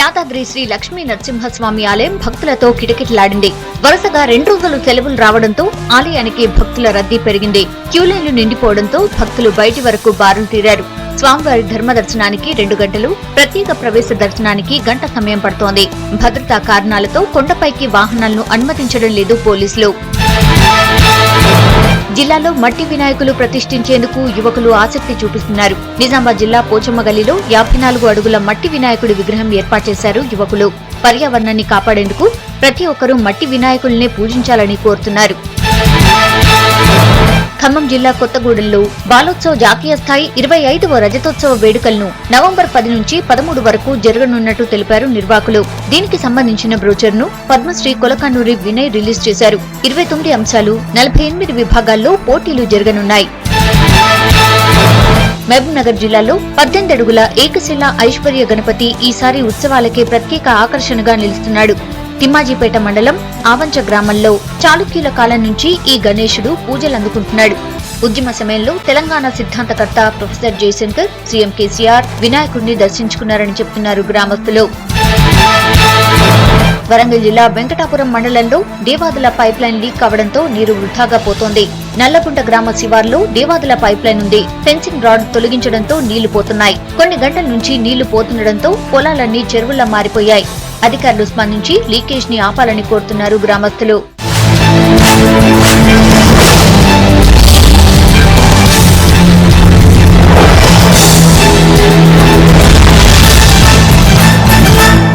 యాదాద్రి శ్రీ లక్ష్మీ నరసింహస్వామి ఆలయం భక్తులతో కిటకిటలాడింది. వరుసగా 2 రోజులు సెలవులు రావడంతో ఆలయానికి భక్తుల రద్దీ పెరిగింది. క్యూలైన్లు నిండిపోవడంతో భక్తులు బయటి వరకు బారులు తీరారు. స్వామివారి ధర్మ దర్శనానికి 2 గంటలు, ప్రత్యేక ప్రవేశ దర్శనానికి గంట సమయం పడుతోంది. భద్రతా కారణాలతో కొండపైకి వాహనాలను అనుమతించడం లేదు పోలీసులు. జిల్లాలో మట్టి వినాయకులు ప్రతిష్ఠించేందుకు యువకులు ఆసక్తి చూపిస్తున్నారు. నిజామాబాద్ జిల్లా పోచమ్మగల్లిలో 54 అడుగుల మట్టి వినాయకుడి విగ్రహం ఏర్పాటు చేశారు యువకులు. పర్యావరణాన్ని కాపాడేందుకు ప్రతి ఒక్కరూ మట్టి వినాయకుల్నే పూజించాలని కోరుతున్నారు. ఖమ్మం జిల్లా కొత్తగూడెంలో బాలోత్సవ్ జాతీయ స్థాయి 25వ రజతోత్సవ వేడుకలను నవంబర్ 10 నుంచి 13 వరకు జరగనున్నట్టు తెలిపారు నిర్వాహకులు. దీనికి సంబంధించిన బ్రోచర్ను పద్మశ్రీ కొలకన్నూరి వినయ్ రిలీజ్ చేశారు. 29 అంశాలు, 48 విభాగాల్లో పోటీలు జరగనున్నాయి. మహబూబ్ నగర్ జిల్లాలో 18 అడుగుల ఏకశిలా ఐశ్వర్య గణపతి ఈసారి ఉత్సవాలకే ప్రత్యేక ఆకర్షణగా నిలుస్తున్నాడు. తిమ్మాజీపేట మండలం ఆవంచ గ్రామంలో చాళుక్యుల కాలం నుంచి ఈ గణేశుడు పూజలందుకుంటున్నాడు. ఉద్యమ సమయంలో తెలంగాణ సిద్ధాంతకర్త ప్రొఫెసర్ జయశంకర్, సీఎం కేసీఆర్ వినాయకుడిని దర్శించుకున్నారని చెప్తున్నారు గ్రామస్తులు. వరంగల్ జిల్లా వెంకటాపురం మండలంలో దేవాదుల పైప్లైన్ లీక్ కావడంతో నీరు వృధాగా పోతోంది. నల్లగుంట గ్రామ శివార్లో దేవాదుల పైప్లైన్ ఉంది. ఫెన్సింగ్ రాడ్ తొలగించడంతో నీళ్లు పోతున్నాయి. కొన్ని గంటల నుంచి నీళ్లు పోతుండటంతో పొలాలన్నీ చెరువుల్లా మారిపోయాయి. అధికారులు స్పందించి లీకేజ్ ని ఆపాలని కోరుతున్నారు గ్రామస్తులు.